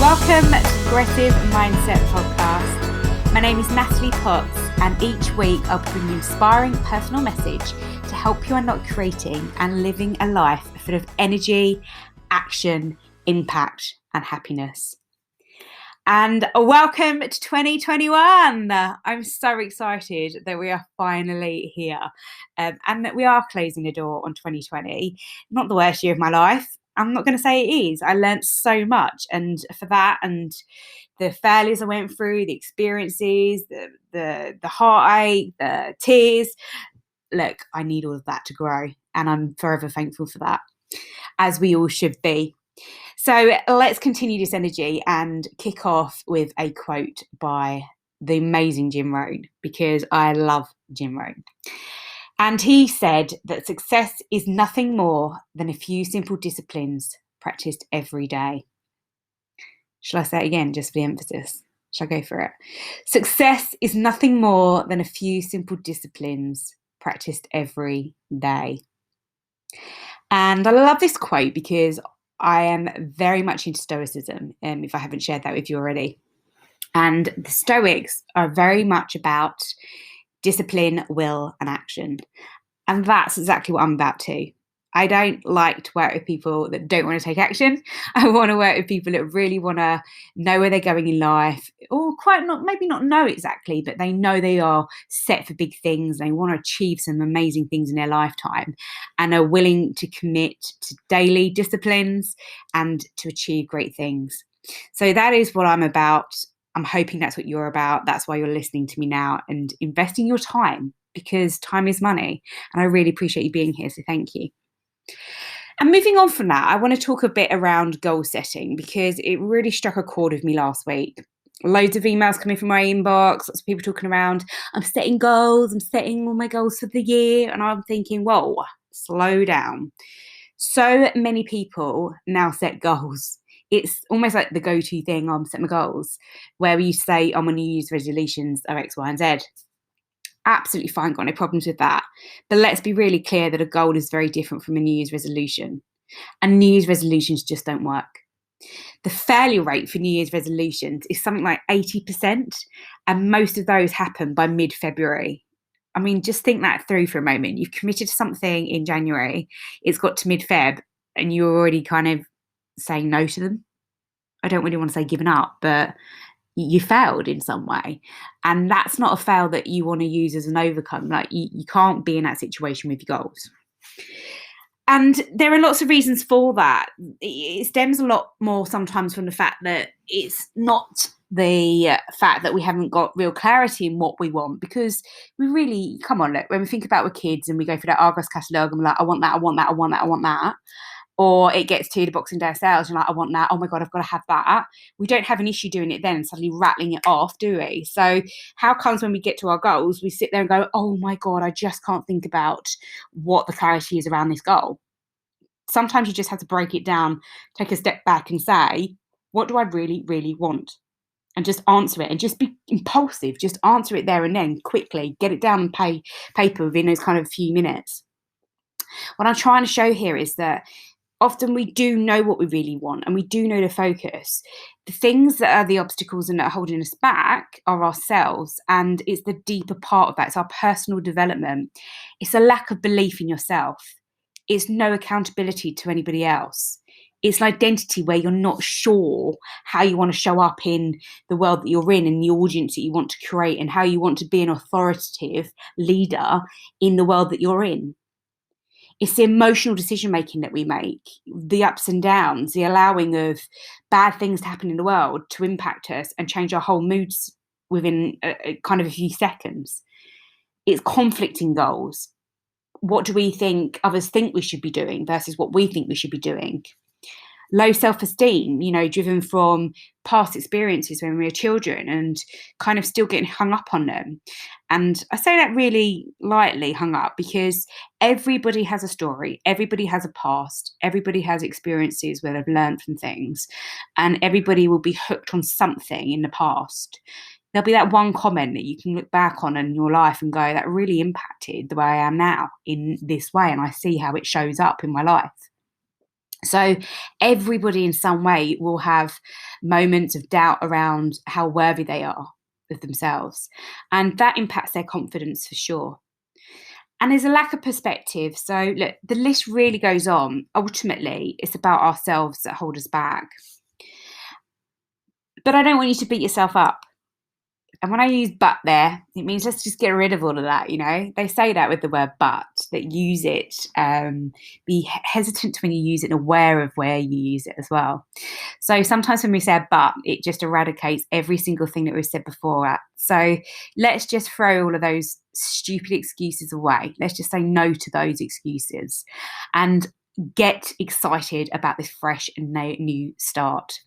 Welcome to Progressive Mindset Podcast. My name is Natalie Potts, and each week I'll bring you an inspiring personal message to help you unlock creating and living a life full of energy, action, impact, and happiness. And welcome to 2021. I'm so excited that we are finally here and that we are closing the door on 2020. Not the worst year of my life. I'm not going to say it is. I learned so much, and for that and the failures I went through, the experiences, the heartache, the tears, look, I need all of that to grow, and I'm forever thankful for that, as we all should be. So let's continue this energy and kick off with a quote by the amazing Jim Rohn, because I love Jim Rohn. And he said that success is nothing more than a few simple disciplines practiced every day. Shall I say it again, just for the emphasis? Shall I go for it? Success is nothing more than a few simple disciplines practiced every day. And I love this quote because I am very much into Stoicism, if I haven't shared that with you already. And the Stoics are very much about discipline, will, and action. And that's exactly what I'm about to. I don't like to work with people that don't want to take action. I want to work with people that really want to know where they're going in life, or maybe not know exactly, but they know they are set for big things. They want to achieve some amazing things in their lifetime and are willing to commit to daily disciplines and to achieve great things. So that is what I'm about. I'm hoping that's what you're about. That's why you're listening to me now and investing your time, because time is money. And I really appreciate you being here. So thank you. And moving on from that, I want to talk a bit around goal setting, because it really struck a chord with me last week. Loads of emails coming from my inbox, lots of people talking around, I'm setting goals, I'm setting all my goals for the year. And I'm thinking, whoa, slow down. So many people now set goals. It's almost like the go-to thing, I'm setting my goals, where you say, my New Year's resolutions are X, Y, and Z. Absolutely fine, got no problems with that. But let's be really clear that a goal is very different from a New Year's resolution. And New Year's resolutions just don't work. The failure rate for New Year's resolutions is something like 80%, and most of those happen by mid-February. I mean, just think that through for a moment. You've committed to something in January, it's got to mid-Feb, and you're already kind of saying no to them. I don't really want to say given up, but you failed in some way. And that's not a fail that you want to use as an overcome. Like you can't be in that situation with your goals. And there are lots of reasons for that. It stems a lot more sometimes from the fact that it's not the fact that we haven't got real clarity in what we want, because we really, come on, look, when we think about we're kids and we go through that Argos catalogue and we're like, I want that, I want that, I want that, I want that. Or it gets to the Boxing Day sales, and you're like, I want that. Oh my God, I've got to have that. We don't have an issue doing it then and suddenly rattling it off, do we? So how comes when we get to our goals, we sit there and go, oh my God, I just can't think about what the clarity is around this goal. Sometimes you just have to break it down, take a step back and say, what do I really, really want? And just answer it, and just be impulsive. Just answer it there and then, quickly, get it down on paper within those kind of few minutes. What I'm trying to show here is that often we do know what we really want, and we do know the focus. The things that are the obstacles and that are holding us back are ourselves, and it's the deeper part of that. It's our personal development. It's a lack of belief in yourself. It's no accountability to anybody else. It's an identity where you're not sure how you want to show up in the world that you're in and the audience that you want to create, and how you want to be an authoritative leader in the world that you're in. It's the emotional decision-making that we make, the ups and downs, the allowing of bad things to happen in the world to impact us and change our whole moods within kind of a few seconds. It's conflicting goals. What do we think others think we should be doing versus what we think we should be doing? Low self-esteem, driven from past experiences when we were children and kind of still getting hung up on them. And I say that really lightly, hung up, because everybody has a story, everybody has a past, everybody has experiences where they've learned from things, and everybody will be hooked on something in the past. There'll be that one comment that you can look back on in your life and go, that really impacted the way I am now in this way, and I see how it shows up in my life. So everybody in some way will have moments of doubt around how worthy they are of themselves. And that impacts their confidence for sure. And there's a lack of perspective. So look, the list really goes on. Ultimately, it's about ourselves that hold us back. But I don't want you to beat yourself up. And when I use but there, it means let's just get rid of all of that, you know? They say that with the word but, that use it, be hesitant when you use it and aware of where you use it as well. So sometimes when we say but, it just eradicates every single thing that we've said before. So let's just throw all of those stupid excuses away. Let's just say no to those excuses and get excited about this fresh and new start.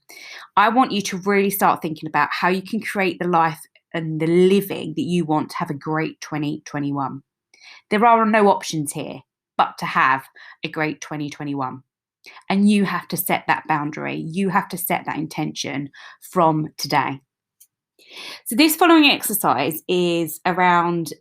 I want you to really start thinking about how you can create the life and the living that you want to have a great 2021. There are no options here but to have a great 2021. And you have to set that boundary. You have to set that intention from today. So this following exercise is around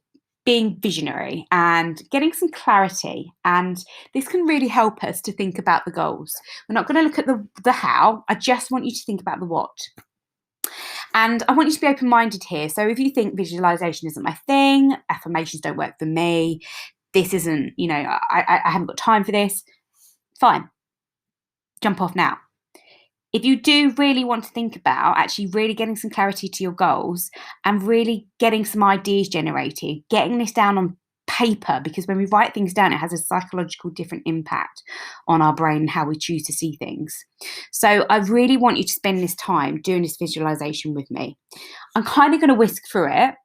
being visionary and getting some clarity. And this can really help us to think about the goals. We're not going to look at the how. I just want you to think about the what. And I want you to be open-minded here. So if you think visualization isn't my thing, affirmations don't work for me, this isn't, I haven't got time for this, fine. Jump off now. If you do really want to think about actually really getting some clarity to your goals and really getting some ideas generated, getting this down on paper, because when we write things down, it has a psychological different impact on our brain and how we choose to see things. So I really want you to spend this time doing this visualization with me. I'm kind of going to whisk through it,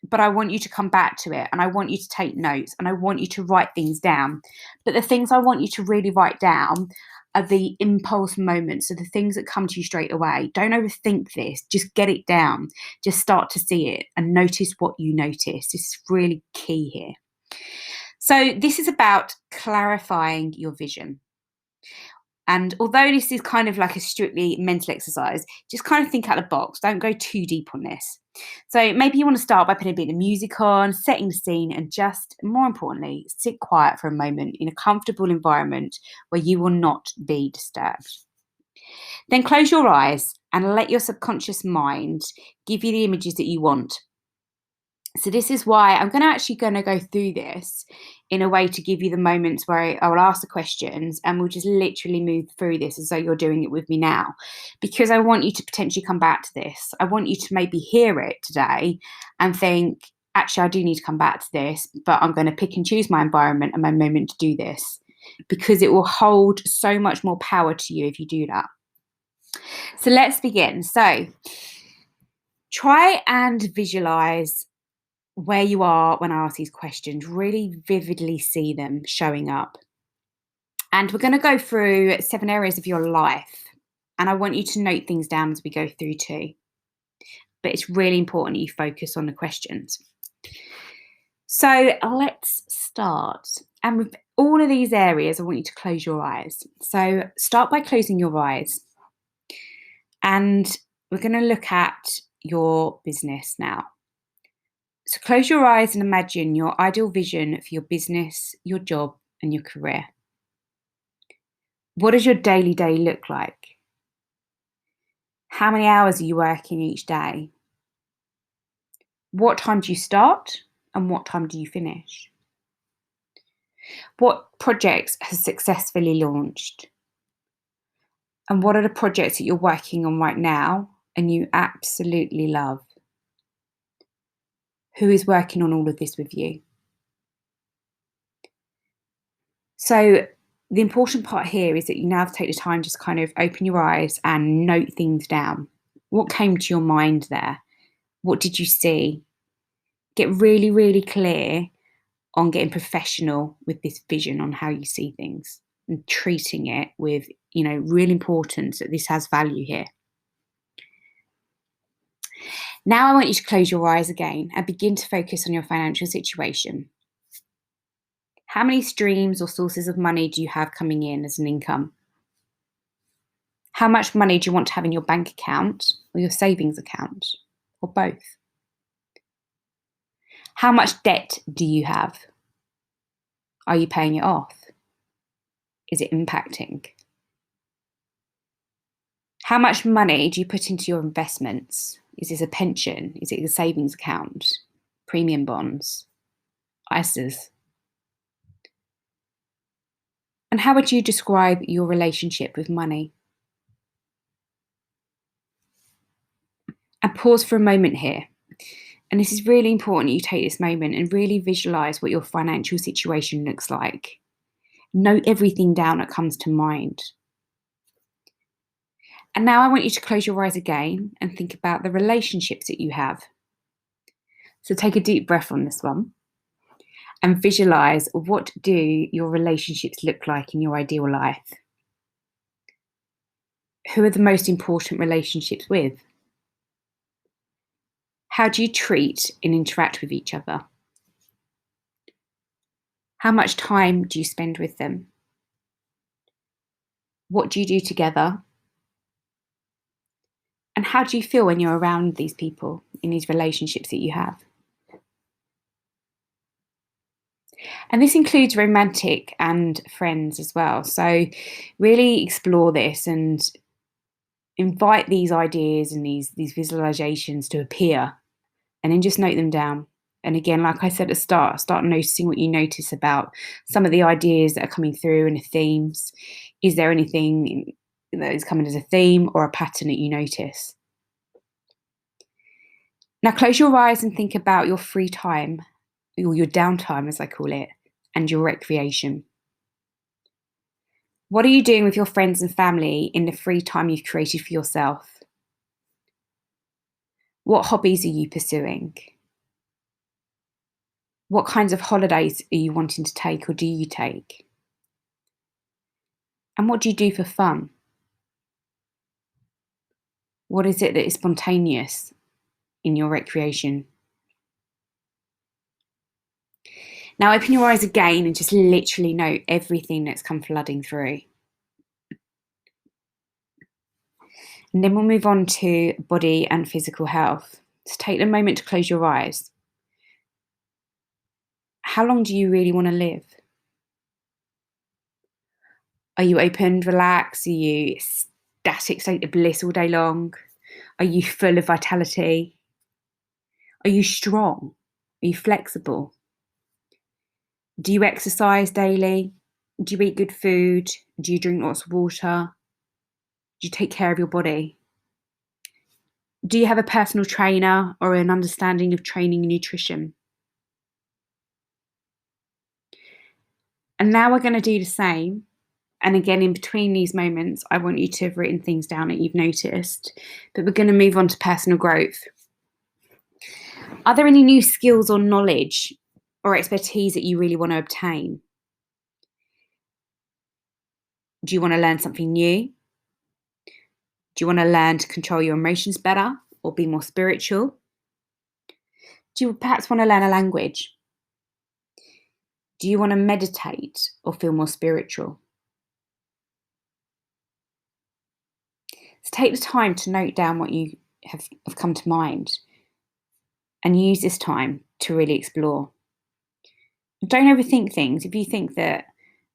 but I want you to come back to it and I want you to take notes and I want you to write things down. But the things I want you to really write down are the impulse moments, so the things that come to you straight away. Don't overthink this, just get it down. Just start to see it and notice what you notice. This is really key here. So this is about clarifying your vision. And although this is kind of like a strictly mental exercise, just kind of think out of the box. Don't go too deep on this. So maybe you want to start by putting a bit of music on, setting the scene, and just, more importantly, sit quiet for a moment in a comfortable environment where you will not be disturbed. Then close your eyes and let your subconscious mind give you the images that you want. So this is why I'm going to go through this in a way to give you the moments where I will ask the questions and we'll just literally move through this as though you're doing it with me now, because I want you to potentially come back to this. I want you to maybe hear it today and think, actually, I do need to come back to this, but I'm going to pick and choose my environment and my moment to do this, because it will hold so much more power to you if you do that. So let's begin. So try and visualize where you are when I ask these questions, really vividly see them showing up. And we're going to go through 7 areas of your life. And I want you to note things down as we go through too. But it's really important that you focus on the questions. So let's start. And with all of these areas, I want you to close your eyes. So start by closing your eyes. And we're going to look at your business now. So close your eyes and imagine your ideal vision for your business, your job, and your career. What does your daily day look like? How many hours are you working each day? What time do you start and what time do you finish? What projects have successfully launched? And what are the projects that you're working on right now and you absolutely love? Who is working on all of this with you? So the important part here is that you now have to take the time, just kind of open your eyes and note things down. What came to your mind there? What did you see? Get really, really clear on getting professional with this vision on how you see things and treating it with, real importance that this has value here. Now I want you to close your eyes again and begin to focus on your financial situation. How many streams or sources of money do you have coming in as an income? How much money do you want to have in your bank account or your savings account, or both? How much debt do you have? Are you paying it off? Is it impacting? How much money do you put into your investments? Is this a pension? Is it a savings account? Premium bonds? ISAs? And how would you describe your relationship with money? And pause for a moment here. And this is really important you take this moment and really visualize what your financial situation looks like. Note everything down that comes to mind. And now I want you to close your eyes again and think about the relationships that you have. So take a deep breath on this one and visualize, what do your relationships look like in your ideal life? Who are the most important relationships with? How do you treat and interact with each other? How much time do you spend with them? What do you do together? And how do you feel when you're around these people in these relationships that you have? And this includes romantic and friends as well. So really explore this and invite these ideas and these visualizations to appear, and then just note them down. And again, like I said at the start noticing what you notice about some of the ideas that are coming through and the themes. Is there anything that is coming as a theme or a pattern that you notice? Now close your eyes and think about your free time, or your downtime as I call it, and your recreation. What are you doing with your friends and family in the free time you've created for yourself? What hobbies are you pursuing? What kinds of holidays are you wanting to take, or do you take? And what do you do for fun? What is it that is spontaneous in your recreation? Now open your eyes again and just literally note everything that's come flooding through. And then we'll move on to body and physical health. So take a moment to close your eyes. How long do you really want to live? Are you open, relaxed? Are you static state of bliss all day long? Are you full of vitality? Are you strong? Are you flexible? Do you exercise daily? Do you eat good food? Do you drink lots of water? Do you take care of your body? Do you have a personal trainer or an understanding of training and nutrition? And now we're going to do the same. And again, in between these moments, I want you to have written things down that you've noticed, but we're going to move on to personal growth. Are there any new skills or knowledge or expertise that you really want to obtain? Do you want to learn something new? Do you want to learn to control your emotions better or be more spiritual? Do you perhaps want to learn a language? Do you want to meditate or feel more spiritual? So take the time to note down what you have come to mind and use this time to really explore. Don't overthink things. If you think that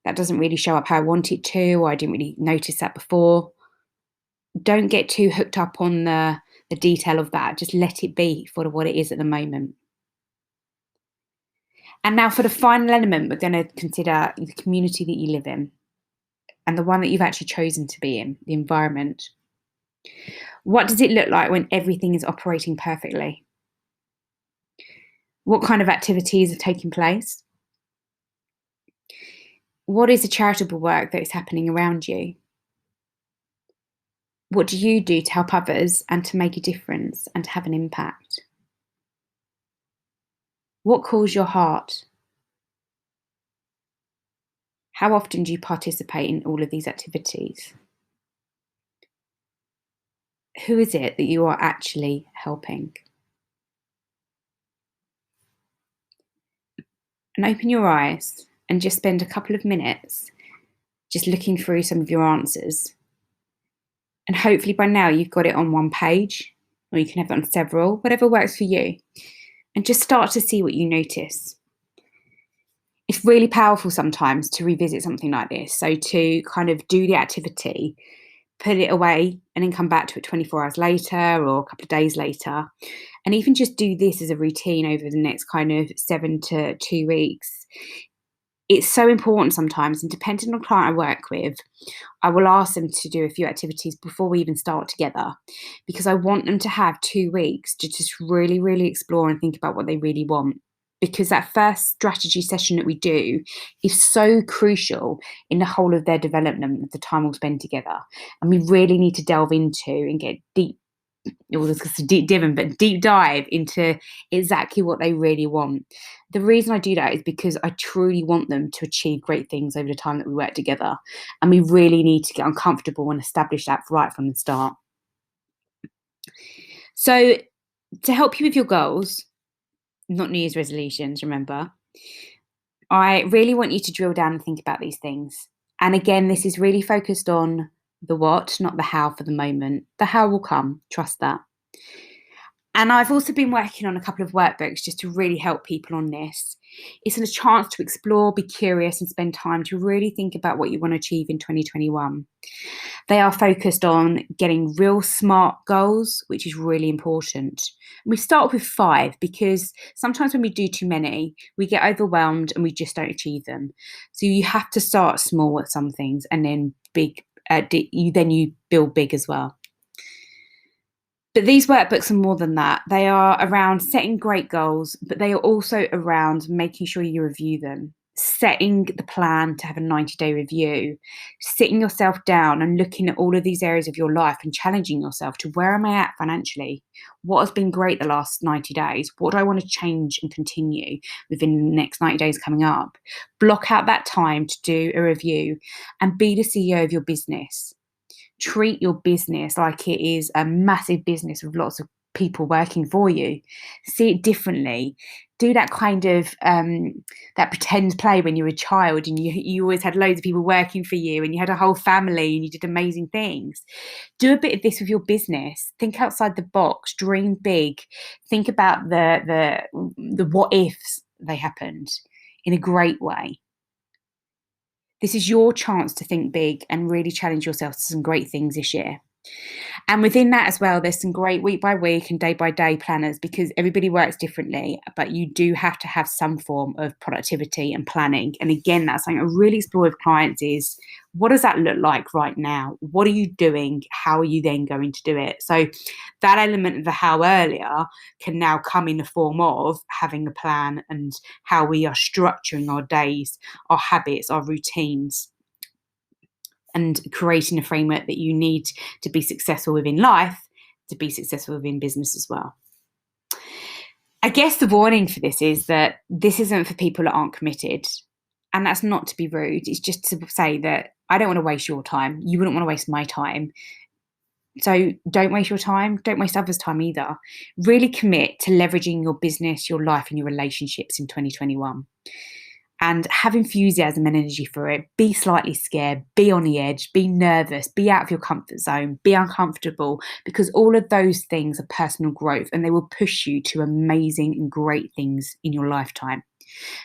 doesn't really show up how I want it to, or I didn't really notice that before, don't get too hooked up on the detail of that. Just let it be for what it is at the moment. And now for the final element, we're going to consider the community that you live in and the one that you've actually chosen to be in, the environment. What does it look like when everything is operating perfectly? What kind of activities are taking place? What is the charitable work that is happening around you? What do you do to help others and to make a difference and to have an impact? What calls your heart? How often do you participate in all of these activities? Who is it that you are actually helping? And open your eyes and just spend a couple of minutes just looking through some of your answers. And hopefully by now you've got it on one page, or you can have it on several, whatever works for you. And just start to see what you notice. It's really powerful sometimes to revisit something like this. So to kind of do the activity, put it away and then come back to it 24 hours later or a couple of days later. And even just do this as a routine over the next kind of 7 to 2 weeks. It's so important sometimes, and depending on the client I work with, I will ask them to do a few activities before we even start together, because I want them to have 2 weeks to just really, really explore and think about what they really want. Because that first strategy session that we do is so crucial in the whole of their development of the time we'll spend together. And we really need to delve into and get deep, deep dive into exactly what they really want. The reason I do that is because I truly want them to achieve great things over the time that we work together. And we really need to get uncomfortable and establish that right from the start. So to help you with your goals, not New Year's resolutions, remember, I really want you to drill down and think about these things. And again, this is really focused on the what, not the how for the moment. The how will come, trust that. And I've also been working on a couple of workbooks just to really help people on this. It's a chance to explore, be curious, and spend time to really think about what you want to achieve in 2021. They are focused on getting real smart goals, which is really important. We start with 5 because sometimes when we do too many, we get overwhelmed and we just don't achieve them. So you have to start small at some things and then big. You build big as well. But these workbooks are more than that. They are around setting great goals, but they are also around making sure you review them, setting the plan to have a 90-day review, sitting yourself down and looking at all of these areas of your life and challenging yourself to where am I at financially? What has been great the last 90 days? What do I want to change and continue within the next 90 days coming up? Block out that time to do a review and be the CEO of your business. Treat your business like it is a massive business with lots of people working for you. See it differently. Do that kind of that pretend play when you were a child and you always had loads of people working for you and you had a whole family and you did amazing things. Do a bit of this with your business. Think outside the box. Dream big. Think about the what ifs they happened in a great way. This is your chance to think big and really challenge yourself to some great things this year. And within that as well, there's some great week by week and day by day planners because everybody works differently, but you do have to have some form of productivity and planning. And again, that's something I really explore with clients is what does that look like right now? What are you doing? How are you then going to do it? So that element of the how earlier can now come in the form of having a plan and how we are structuring our days, our habits, our routines, and creating a framework that you need to be successful within life, to be successful within business as well. I guess the warning for this is that this isn't for people that aren't committed. And that's not to be rude. It's just to say that I don't want to waste your time. You wouldn't want to waste my time. So don't waste your time. Don't waste others' time either. Really commit to leveraging your business, your life, and your relationships in 2021. And have enthusiasm and energy for it. Be slightly scared, be on the edge, be nervous, be out of your comfort zone, be uncomfortable, because all of those things are personal growth and they will push you to amazing and great things in your lifetime.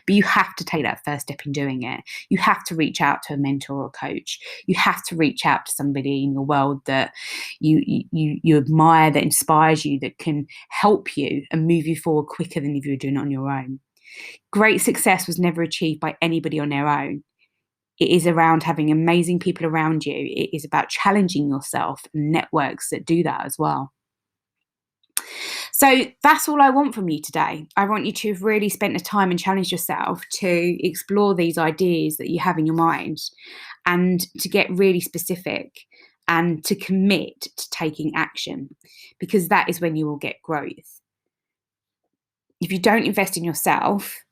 But you have to take that first step in doing it. You have to reach out to a mentor or a coach. You have to reach out to somebody in your world that you admire, that inspires you, that can help you and move you forward quicker than if you were doing it on your own. Great success was never achieved by anybody on their own. It is around having amazing people around you. It is about challenging yourself and networks that do that as well. So that's all I want from you today. I want you to have really spent the time and challenged yourself to explore these ideas that you have in your mind and to get really specific and to commit to taking action, because that is when you will get growth. If you don't invest in yourself,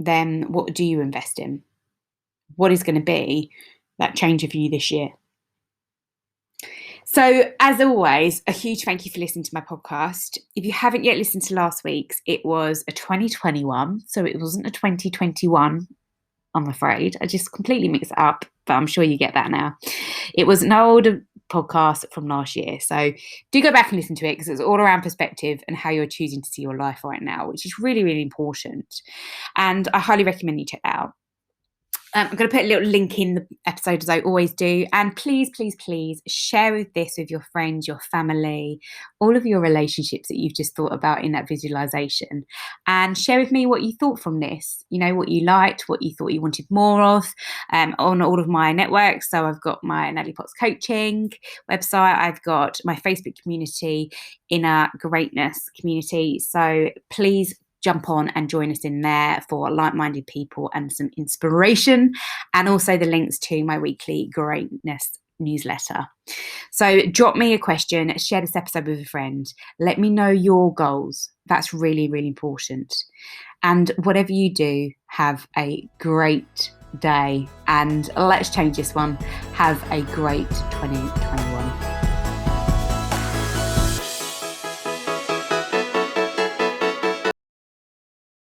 then what do you invest in? What is going to be that change of you this year? So, as always, a huge thank you for listening to my podcast. If you haven't yet listened to last week's, it was a 2021, so it wasn't a 2021, I'm afraid. I just completely mixed it up, but I'm sure you get that now. It was an older podcast from last year, so do go back and listen to it because it's all around perspective and how you're choosing to see your life right now, which is really, really important. And I highly recommend you check that out. I'm going to put a little link in the episode as I always do. And please, please, please share this with your friends, your family, all of your relationships that you've just thought about in that visualization. And share with me what you thought from this, what you liked, what you thought you wanted more of on all of my networks. So I've got my Natalie Potts coaching website. I've got my Facebook community, Inner Greatness community. So please jump on and join us in there for like-minded people and some inspiration, and also the links to my weekly greatness newsletter. So drop me a question, share this episode with a friend, let me know your goals. That's really, really important. And whatever you do, have a great day, and let's change this one. Have a great 2020.